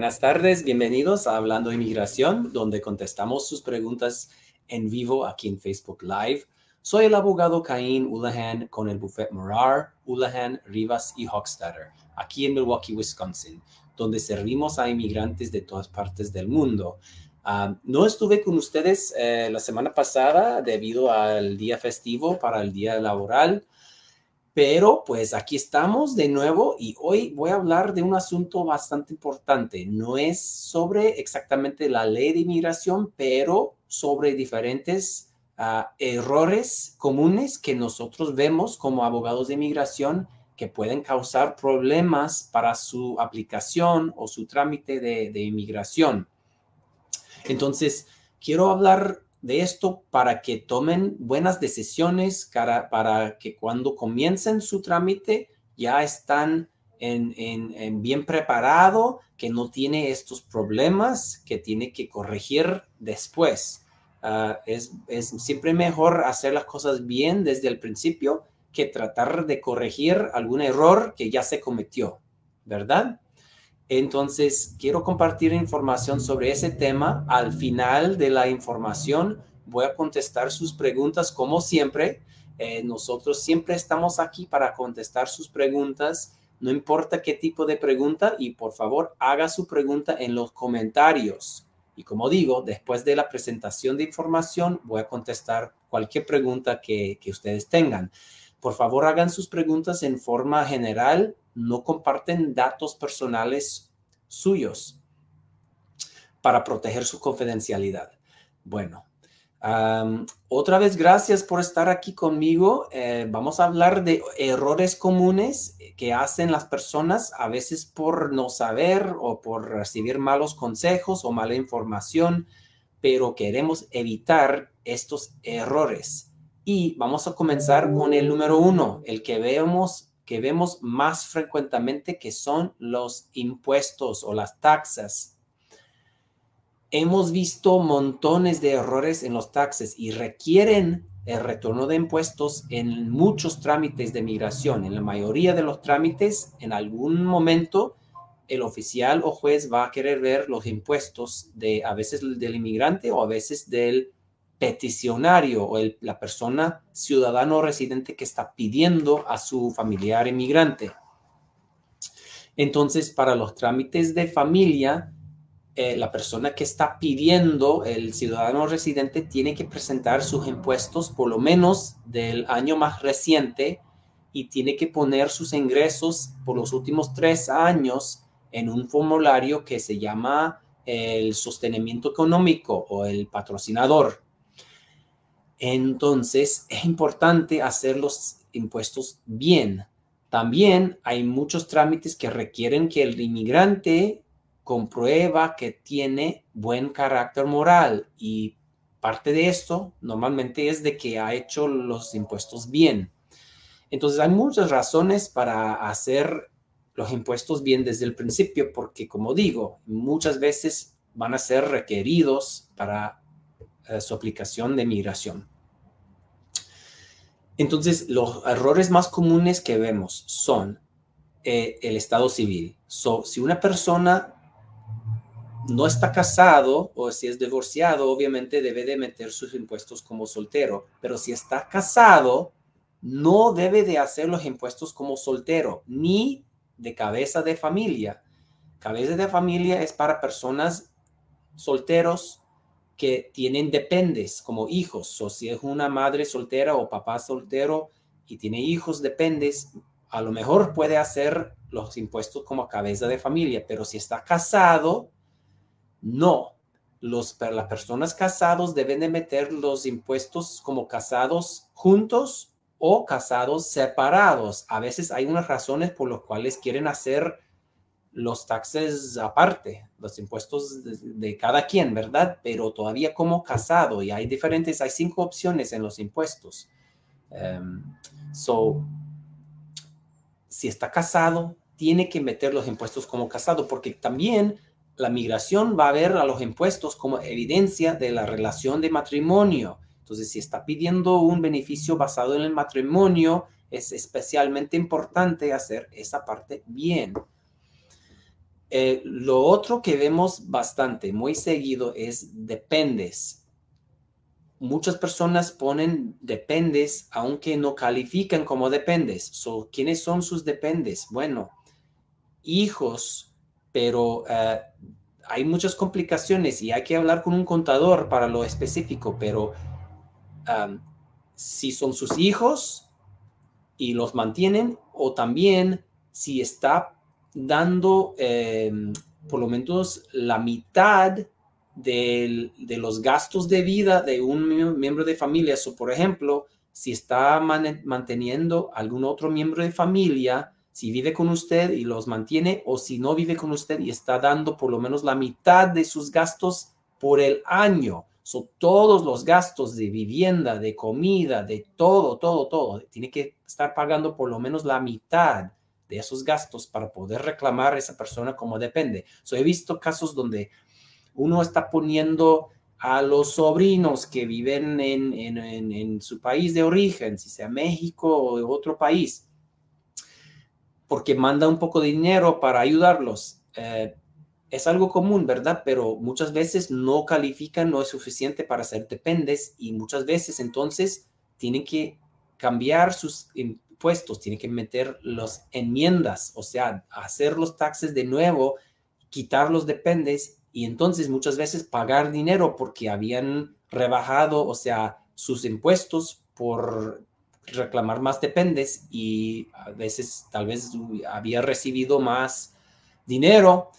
Buenas tardes, bienvenidos a Hablando de Inmigración, donde contestamos sus preguntas en vivo aquí en Facebook Live. Soy el abogado Caín Houlihan con el bufete Morar, Houlihan, Rivas y Hochstetter, aquí en Milwaukee, Wisconsin, donde servimos a inmigrantes de todas partes del mundo. No estuve con ustedes la semana pasada debido al día festivo para el día laboral. Pero pues aquí estamos de nuevo y hoy voy a hablar de un asunto bastante importante. No es sobre exactamente la ley de inmigración, pero sobre diferentes errores comunes que nosotros vemos como abogados de inmigración que pueden causar problemas para su aplicación o su trámite de inmigración. Entonces, quiero hablar de esto para que tomen buenas decisiones, para que cuando comiencen su trámite ya están bien preparado, que no tiene estos problemas que tiene que corregir después. Es siempre mejor hacer las cosas bien desde el principio que tratar de corregir algún error que ya se cometió, ¿verdad? Entonces, quiero compartir información sobre ese tema. Al final de la información, voy a contestar sus preguntas como siempre. Nosotros siempre estamos aquí para contestar sus preguntas, no importa qué tipo de pregunta, y por favor, haga su pregunta en los comentarios. Y como digo, después de la presentación de información, voy a contestar cualquier pregunta que ustedes tengan. Por favor, hagan sus preguntas en forma general. No comparten datos personales suyos para proteger su confidencialidad. Bueno, otra vez gracias por estar aquí conmigo. Vamos a hablar de errores comunes que hacen las personas a veces por no saber o por recibir malos consejos o mala información, pero queremos evitar estos errores. Y vamos a comenzar con el número 1, el que vemos más frecuentemente, que son los impuestos o las taxas. Hemos visto montones de errores en los taxes y requieren el retorno de impuestos en muchos trámites de migración. En la mayoría de los trámites, en algún momento, el oficial o juez va a querer ver los impuestos a veces del inmigrante o a veces del peticionario o la persona ciudadano residente que está pidiendo a su familiar inmigrante. Entonces, para los trámites de familia, la persona que está pidiendo, el ciudadano residente, tiene que presentar sus impuestos por lo menos del año más reciente y tiene que poner sus ingresos por los últimos 3 años en un formulario que se llama el sostenimiento económico o el patrocinador. Entonces, es importante hacer los impuestos bien. También hay muchos trámites que requieren que el inmigrante comprueba que tiene buen carácter moral, y parte de esto normalmente es de que ha hecho los impuestos bien. Entonces hay muchas razones para hacer los impuestos bien desde el principio, porque como digo, muchas veces van a ser requeridos para su aplicación de migración. Entonces, los errores más comunes que vemos son el estado civil. Si una persona no está casado o si es divorciado, obviamente debe de meter sus impuestos como soltero. Pero si está casado, no debe de hacer los impuestos como soltero, ni de cabeza de familia. Cabeza de familia es para personas solteros que tienen dependes como hijos. O si es una madre soltera o papá soltero y tiene hijos dependes, a lo mejor puede hacer los impuestos como cabeza de familia. Pero si está casado, no. Las personas casadas deben de meter los impuestos como casados juntos o casados separados. A veces hay unas razones por las cuales quieren hacer los taxes aparte, los impuestos de cada quien, ¿verdad? Pero todavía como casado, y hay 5 opciones en los impuestos. Si está casado, tiene que meter los impuestos como casado, porque también la migración va a ver a los impuestos como evidencia de la relación de matrimonio. Entonces, si está pidiendo un beneficio basado en el matrimonio, es especialmente importante hacer esa parte bien. Lo otro que vemos bastante, muy seguido, es dependes. Muchas personas ponen dependes aunque no califican como dependes. ¿Quiénes son sus dependes? Bueno, hijos, pero hay muchas complicaciones y hay que hablar con un contador para lo específico, pero si son sus hijos y los mantienen, o también si está dando por lo menos la mitad de los gastos de vida de un miembro de familia. O por ejemplo, si está manteniendo algún otro miembro de familia, si vive con usted y los mantiene, o si no vive con usted y está dando por lo menos la mitad de sus gastos por el año. Todos los gastos de vivienda, de comida, de todo, tiene que estar pagando por lo menos la mitad de esos gastos para poder reclamar a esa persona como depende. He visto casos donde uno está poniendo a los sobrinos que viven en su país de origen, si sea México o otro país, porque manda un poco de dinero para ayudarlos. Es algo común, ¿verdad? Pero muchas veces no califican, no es suficiente para ser dependes y muchas veces entonces tienen que cambiar sus impuestos, tienen que meter las enmiendas, o sea, hacer los taxes de nuevo, quitar los dependes y entonces muchas veces pagar dinero porque habían rebajado, o sea, sus impuestos por reclamar más dependes y a veces tal vez había recibido más dinero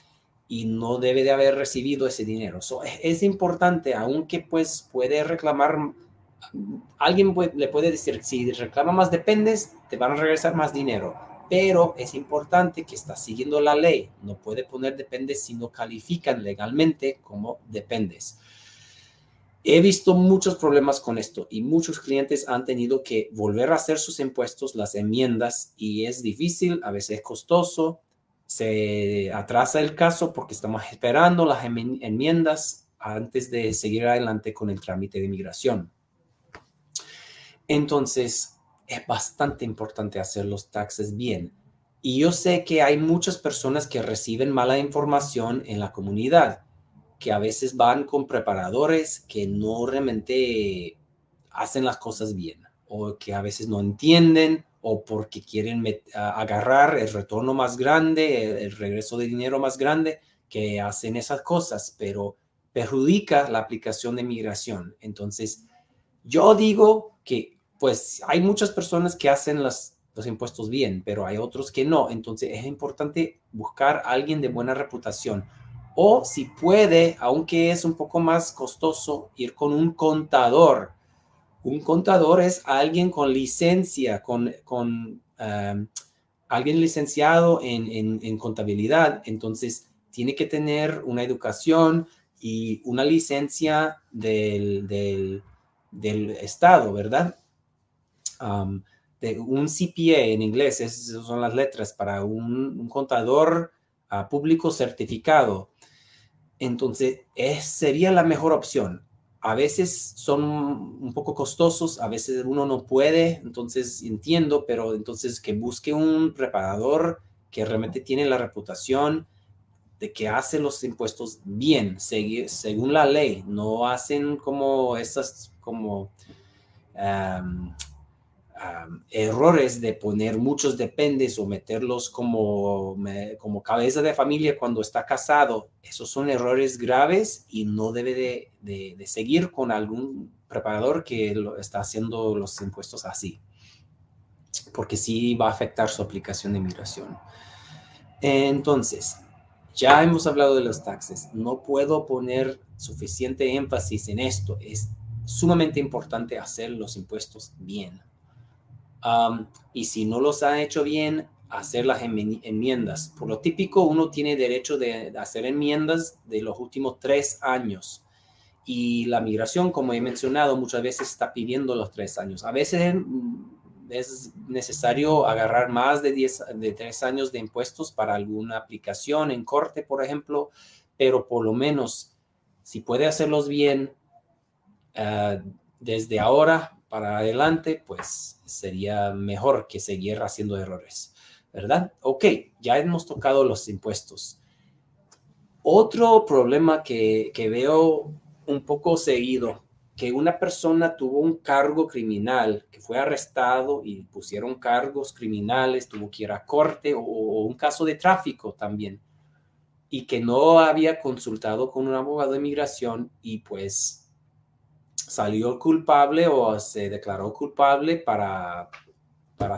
y no debe de haber recibido ese dinero. Es importante, aunque pues puede reclamar, alguien le puede decir, si reclama más dependes, te van a regresar más dinero, pero es importante que está siguiendo la ley. No puede poner dependes si no califican legalmente como dependes. He visto muchos problemas con esto y muchos clientes han tenido que volver a hacer sus impuestos, las enmiendas, y es difícil, a veces es costoso. Se atrasa el caso porque estamos esperando las enmiendas antes de seguir adelante con el trámite de inmigración. Entonces, es bastante importante hacer los taxes bien. Y yo sé que hay muchas personas que reciben mala información en la comunidad, que a veces van con preparadores que no realmente hacen las cosas bien, o que a veces no entienden, o porque quieren agarrar el retorno más grande, el regreso de dinero más grande, que hacen esas cosas, pero perjudica la aplicación de migración. Entonces, yo digo que pues hay muchas personas que hacen los impuestos bien, pero hay otros que no. Entonces es importante buscar a alguien de buena reputación. O si puede, aunque es un poco más costoso, ir con un contador. Un contador es alguien con licencia, alguien licenciado en contabilidad. Entonces tiene que tener una educación y una licencia del Estado, ¿verdad? De un CPA en inglés, esas son las letras para un contador público certificado. Entonces, sería la mejor opción. A veces son un poco costosos, a veces uno no puede, entonces entiendo, pero entonces que busque un preparador que realmente tiene la reputación de que hace los impuestos bien, según la ley. No hacen como esas, como errores de poner muchos dependes o meterlos como cabeza de familia cuando está casado. Esos son errores graves y no debe de seguir con algún preparador que está haciendo los impuestos así, porque sí va a afectar su aplicación de inmigración. Entonces, ya hemos hablado de los taxes. No puedo poner suficiente énfasis en esto. Es sumamente importante hacer los impuestos bien. Y si no los ha hecho bien, hacer las enmiendas. Por lo típico, uno tiene derecho de hacer enmiendas de los últimos 3 años. Y la migración, como he mencionado, muchas veces está pidiendo los 3 años. A veces es necesario agarrar más de 3 años de impuestos para alguna aplicación en corte, por ejemplo, pero por lo menos, si puede hacerlos bien, desde ahora para adelante, pues sería mejor que seguir haciendo errores, ¿verdad? Ok, ya hemos tocado los impuestos. Otro problema que veo un poco seguido, que una persona tuvo un cargo criminal, que fue arrestado y pusieron cargos criminales, tuvo que ir a corte o un caso de tráfico también, y que no había consultado con un abogado de inmigración y pues salió culpable o se declaró culpable para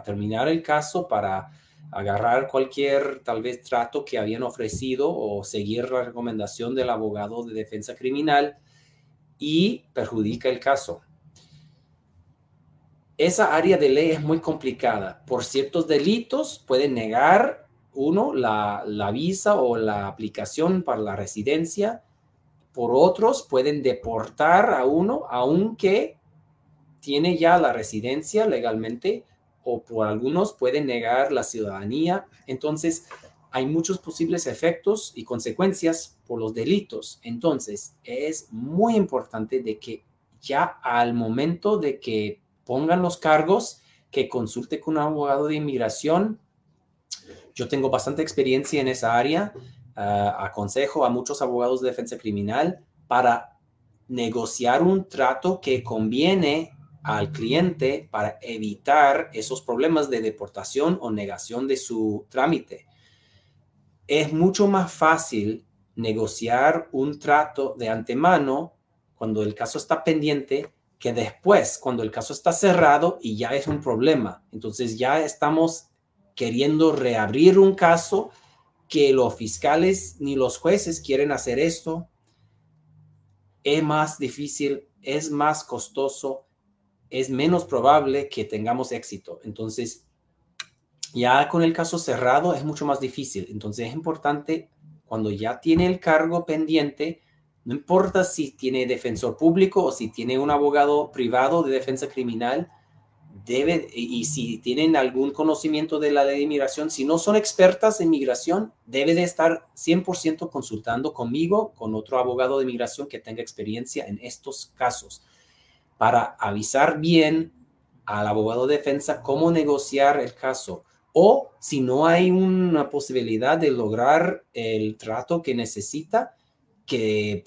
terminar el caso, para agarrar cualquier tal vez trato que habían ofrecido o seguir la recomendación del abogado de defensa criminal y perjudica el caso. Esa área de ley es muy complicada. Por ciertos delitos pueden negar uno la visa o la aplicación para la residencia. Por otros pueden deportar a uno aunque tiene ya la residencia legalmente, o por algunos pueden negar la ciudadanía. Entonces, hay muchos posibles efectos y consecuencias por los delitos. Entonces, es muy importante de que ya al momento de que pongan los cargos, que consulte con un abogado de inmigración. Yo tengo bastante experiencia en esa área. Aconsejo a muchos abogados de defensa criminal para negociar un trato que conviene al cliente para evitar esos problemas de deportación o negación de su trámite. Es mucho más fácil negociar un trato de antemano cuando el caso está pendiente que después, cuando el caso está cerrado y ya es un problema. Entonces ya estamos queriendo reabrir un caso que los fiscales ni los jueces quieren hacer esto. Es más difícil, es más costoso, es menos probable que tengamos éxito. Entonces, ya con el caso cerrado es mucho más difícil. Entonces, es importante cuando ya tiene el cargo pendiente, no importa si tiene defensor público o si tiene un abogado privado de defensa criminal, y si tienen algún conocimiento de la ley de inmigración, si no son expertas en migración, debe de estar 100% consultando conmigo, con otro abogado de inmigración que tenga experiencia en estos casos, para avisar bien al abogado de defensa cómo negociar el caso. O si no hay una posibilidad de lograr el trato que necesita, que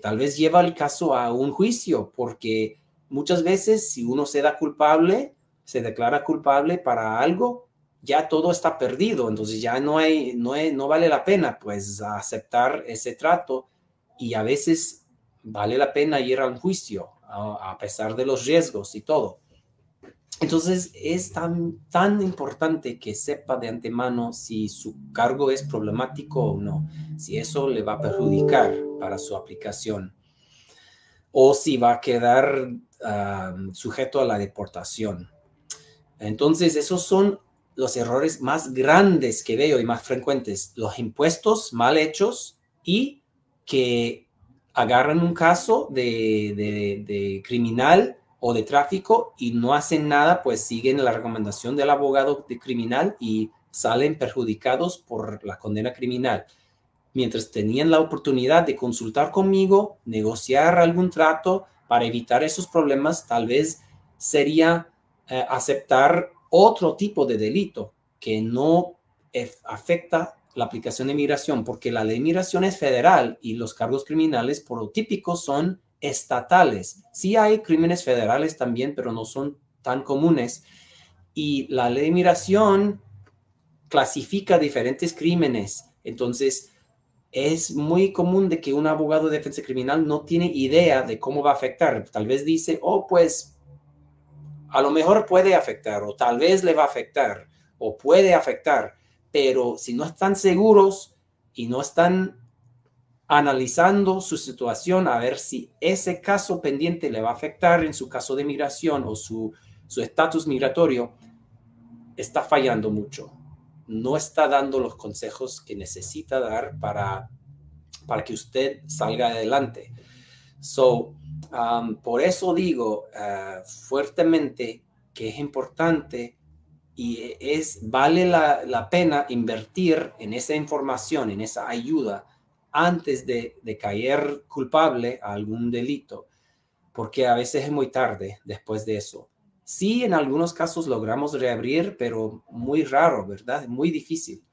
tal vez lleva el caso a un juicio, porque muchas veces si uno se da culpable, se declara culpable para algo, ya todo está perdido. Entonces ya no vale la pena pues aceptar ese trato, y a veces vale la pena ir al juicio a pesar de los riesgos y todo. Entonces es tan importante que sepa de antemano si su cargo es problemático o no, si eso le va a perjudicar para su aplicación o si va a quedar sujeto a la deportación. Entonces esos son los errores más grandes que veo y más frecuentes: los impuestos mal hechos y que agarran un caso de criminal o de tráfico y no hacen nada, pues siguen la recomendación del abogado de criminal y salen perjudicados por la condena criminal. Mientras tenían la oportunidad de consultar conmigo, negociar algún trato para evitar esos problemas, tal vez sería aceptar otro tipo de delito que no afecta la aplicación de migración, porque la ley de migración es federal y los cargos criminales por lo típico son estatales. Sí hay crímenes federales también, pero no son tan comunes. Y la ley de migración clasifica diferentes crímenes. Entonces, es muy común de que un abogado de defensa criminal no tiene idea de cómo va a afectar. Tal vez dice, oh, pues a lo mejor puede afectar, o tal vez le va a afectar, o puede afectar, pero si no están seguros y no están analizando su situación a ver si ese caso pendiente le va a afectar en su caso de migración o su estatus migratorio, está fallando mucho. No está dando los consejos que necesita dar para que usted salga adelante. Por eso digo fuertemente que es importante y vale la pena invertir en esa información, en esa ayuda, antes de caer culpable a algún delito, porque a veces es muy tarde después de eso. Sí, en algunos casos logramos reabrir, pero muy raro, ¿verdad? Muy difícil.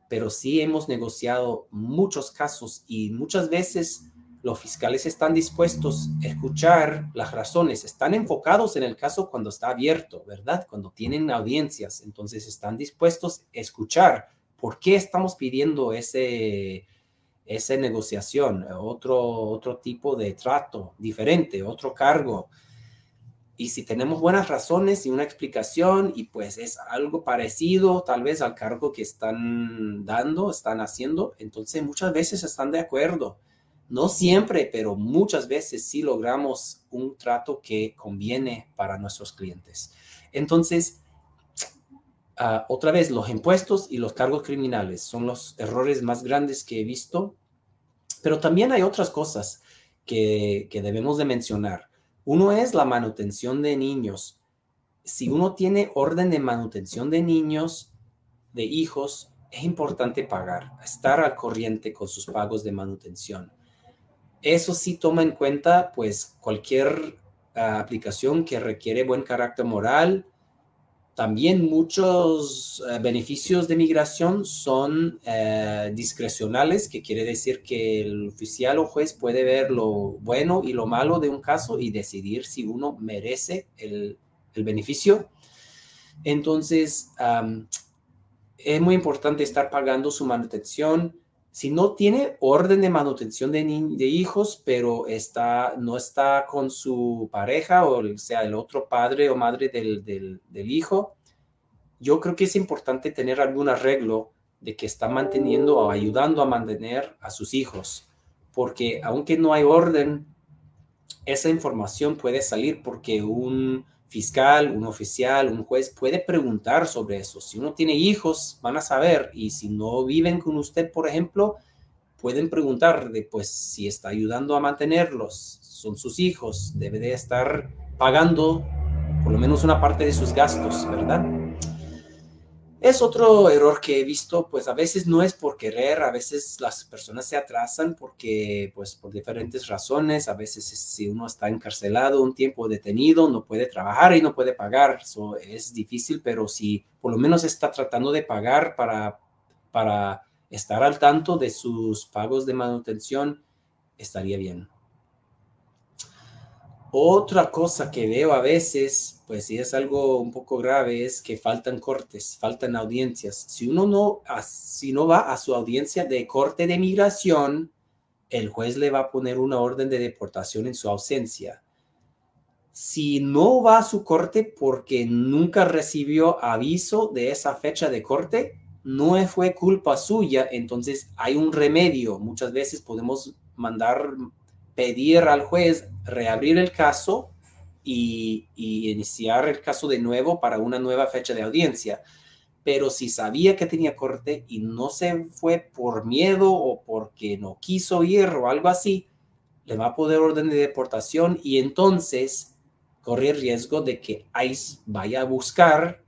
pero sí hemos negociado muchos casos y muchas veces los fiscales están dispuestos a escuchar las razones, están enfocados en el caso cuando está abierto, ¿verdad? Cuando tienen audiencias, entonces están dispuestos a escuchar por qué estamos pidiendo esa negociación, otro tipo de trato diferente, otro cargo. Y si tenemos buenas razones y una explicación y pues es algo parecido tal vez al cargo que están dando, están haciendo, entonces muchas veces están de acuerdo. No siempre, pero muchas veces sí logramos un trato que conviene para nuestros clientes. Entonces, otra vez, los impuestos y los cargos criminales son los errores más grandes que he visto, pero también hay otras cosas que debemos de mencionar. Uno es la manutención de niños. Si uno tiene orden de manutención de niños, de hijos, es importante pagar, estar al corriente con sus pagos de manutención. Eso sí toma en cuenta, pues, cualquier aplicación que requiere buen carácter moral. También muchos beneficios de migración son discrecionales, que quiere decir que el oficial o juez puede ver lo bueno y lo malo de un caso y decidir si uno merece el beneficio. Entonces, es muy importante estar pagando su manutención. Si no tiene orden de manutención de hijos, pero no está con su pareja, o sea, el otro padre o madre del hijo, yo creo que es importante tener algún arreglo de que está manteniendo o ayudando a mantener a sus hijos, porque aunque no hay orden, esa información puede salir porque un fiscal, un oficial, un juez puede preguntar sobre eso. Si uno tiene hijos, van a saber, y si no viven con usted, por ejemplo, pueden preguntar de pues si está ayudando a mantenerlos, son sus hijos, debe de estar pagando por lo menos una parte de sus gastos, ¿verdad? Es otro error que he visto, pues a veces no es por querer, a veces las personas se atrasan porque, pues por diferentes razones, a veces si uno está encarcelado, un tiempo detenido, no puede trabajar y no puede pagar, eso es difícil, pero si por lo menos está tratando de pagar para estar al tanto de sus pagos de manutención, estaría bien. Otra cosa que veo a veces, pues sí es algo un poco grave, es que faltan cortes, faltan audiencias. Si no va a su audiencia de corte de migración, el juez le va a poner una orden de deportación en su ausencia. Si no va a su corte porque nunca recibió aviso de esa fecha de corte, no fue culpa suya, entonces hay un remedio. Muchas veces podemos pedir al juez reabrir el caso y iniciar el caso de nuevo para una nueva fecha de audiencia. Pero si sabía que tenía corte y no se fue por miedo o porque no quiso ir o algo así, le va a poner orden de deportación y entonces corre el riesgo de que ICE vaya a buscar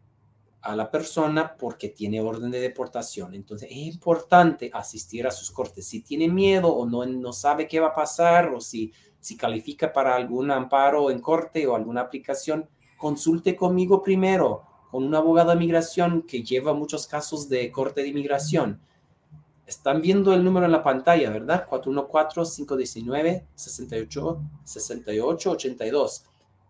a la persona porque tiene orden de deportación. Entonces es importante asistir a sus cortes. Si tiene miedo o no sabe qué va a pasar o si califica para algún amparo en corte o alguna aplicación, consulte conmigo primero, con un abogado de migración que lleva muchos casos de corte de inmigración. Están viendo el número en la pantalla, ¿verdad? 414-519-6882.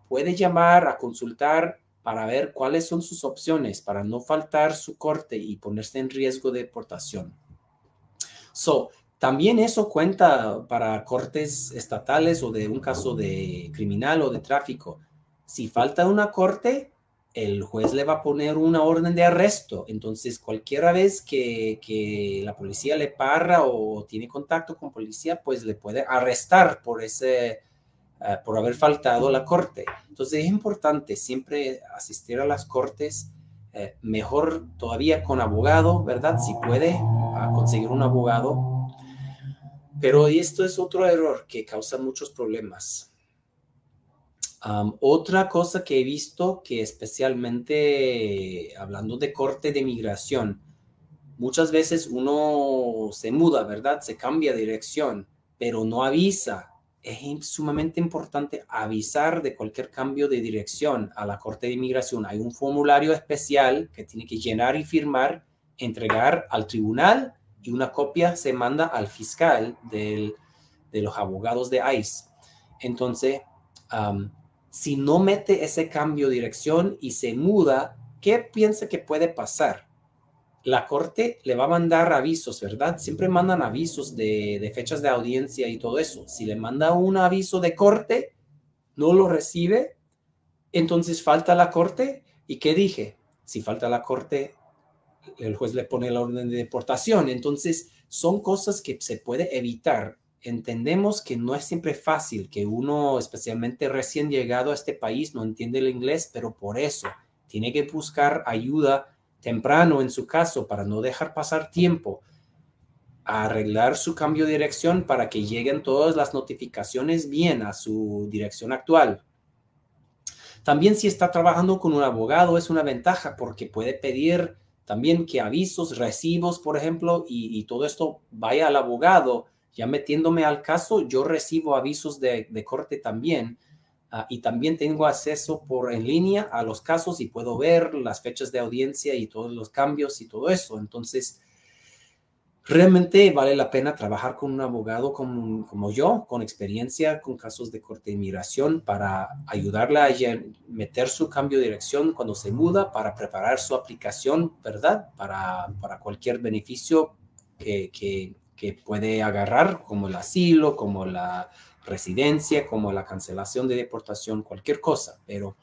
Puede llamar a consultar para ver cuáles son sus opciones para no faltar su corte y ponerse en riesgo de deportación. También eso cuenta para cortes estatales o de un caso de criminal o de tráfico. Si falta una corte, el juez le va a poner una orden de arresto. Entonces, cualquier vez que la policía le para o tiene contacto con policía, pues le puede arrestar por haber faltado la corte. Entonces, es importante siempre asistir a las cortes, mejor todavía con abogado, ¿verdad? Si puede conseguir un abogado. Pero esto es otro error que causa muchos problemas. Otra cosa que he visto, que especialmente hablando de corte de migración, muchas veces uno se muda, ¿verdad? Se cambia de dirección, pero no avisa. Es sumamente importante avisar de cualquier cambio de dirección a la corte de inmigración. Hay un formulario especial que tiene que llenar y firmar entregar al tribunal y una copia se manda al fiscal de los abogados de ICE. Entonces, si no mete ese cambio de dirección y se muda, ¿qué piensa que puede pasar? La corte le va a mandar avisos, ¿verdad? Siempre mandan avisos de fechas de audiencia y todo eso. Si le manda un aviso de corte, no lo recibe, entonces falta la corte. ¿Y qué dije? Si falta la corte, el juez le pone la orden de deportación. Entonces, son cosas que se puede evitar. Entendemos que no es siempre fácil, que uno, especialmente recién llegado a este país, no entiende el inglés, pero por eso tiene que buscar ayuda temprano en su caso para no dejar pasar tiempo a arreglar su cambio de dirección para que lleguen todas las notificaciones bien a su dirección actual. También si está trabajando con un abogado es una ventaja porque puede pedir también que avisos, recibos, por ejemplo, y todo esto vaya al abogado. Ya metiéndome al caso, yo recibo avisos de corte también. Y también tengo acceso en línea a los casos y puedo ver las fechas de audiencia y todos los cambios y todo eso. Entonces, realmente vale la pena trabajar con un abogado como yo, con experiencia con casos de corte de inmigración, para ayudarle a meter su cambio de dirección cuando se muda, para preparar su aplicación, ¿verdad? Para cualquier beneficio que puede agarrar, como el asilo, como la residencia, como la cancelación de deportación, cualquier cosa. Pero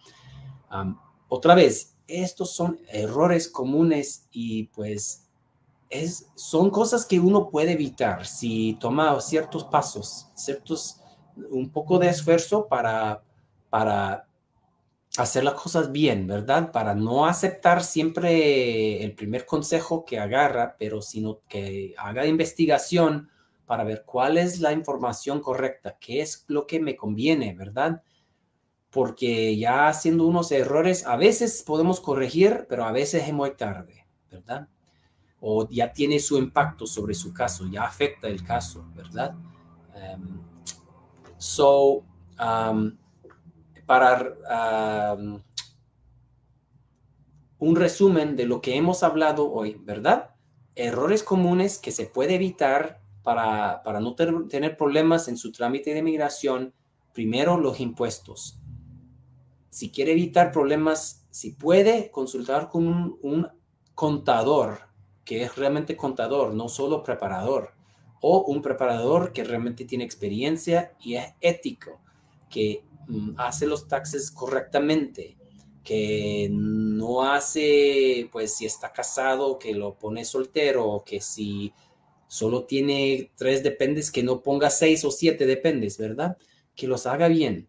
otra vez, estos son errores comunes y pues son cosas que uno puede evitar si toma ciertos pasos, un poco de esfuerzo para hacer las cosas bien, ¿verdad? Para no aceptar siempre el primer consejo que agarra, pero sino que haga investigación para ver cuál es la información correcta, qué es lo que me conviene, ¿verdad? Porque ya haciendo unos errores, a veces podemos corregir, pero a veces es muy tarde, ¿verdad? O ya tiene su impacto sobre su caso, ya afecta el caso, ¿verdad? Um, so, um, para un resumen de lo que hemos hablado hoy, ¿verdad? Errores comunes que se puede evitar para no tener problemas en su trámite de migración. Primero, los impuestos. Si quiere evitar problemas, si puede consultar con un contador, que es realmente contador, no solo preparador, o un preparador que realmente tiene experiencia y es ético, que hace los taxes correctamente, que no hace, pues si está casado, que lo pone soltero, o que si solo tiene 3 dependes, que no ponga 6 o 7 dependes, ¿verdad? Que los haga bien,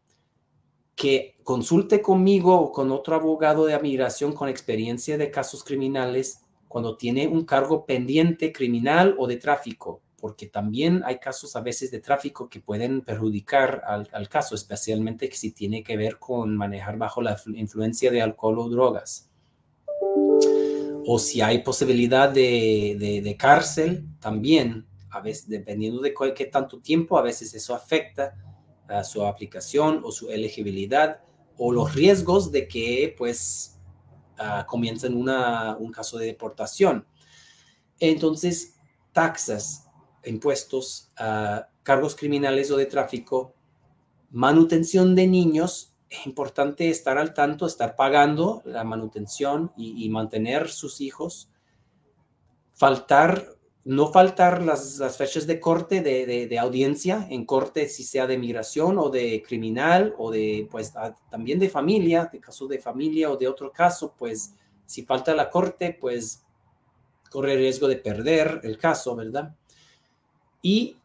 que consulte conmigo o con otro abogado de migración con experiencia de casos criminales cuando tiene un cargo pendiente criminal o de tráfico, porque también hay casos a veces de tráfico que pueden perjudicar al caso, especialmente si tiene que ver con manejar bajo la influencia de alcohol o drogas. O si hay posibilidad de cárcel, también, a veces, dependiendo de qué tanto tiempo, a veces eso afecta a su aplicación o su elegibilidad, o los riesgos de que pues comiencen un caso de deportación. Entonces, taxas, impuestos, cargos criminales o de tráfico, manutención de niños. Es importante estar al tanto, estar pagando la manutención y mantener sus hijos. No faltar las fechas de corte, de audiencia en corte, si sea de migración o de criminal o de, pues, también de familia, de caso de familia o de otro caso, pues, si falta la corte, pues, corre el riesgo de perder el caso, ¿verdad? Y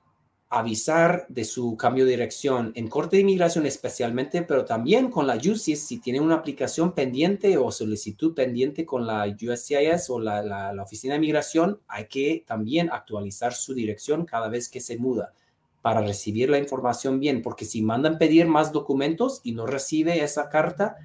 avisar de su cambio de dirección en corte de inmigración especialmente, pero también con la UCIS, si tiene una aplicación pendiente o solicitud pendiente con la USCIS o la Oficina de Migración, hay que también actualizar su dirección cada vez que se muda para recibir la información bien, porque si mandan pedir más documentos y no recibe esa carta,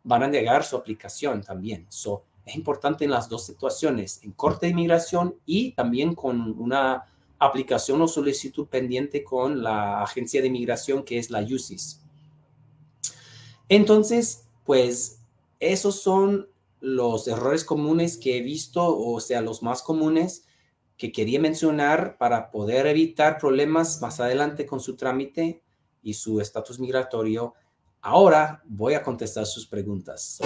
van a negar su aplicación también. Es importante en las dos situaciones, en corte de inmigración y también con una aplicación o solicitud pendiente con la agencia de migración que es la UCIS. Entonces, pues esos son los errores comunes que he visto, o sea, los más comunes que quería mencionar para poder evitar problemas más adelante con su trámite y su estatus migratorio. Ahora voy a contestar sus preguntas.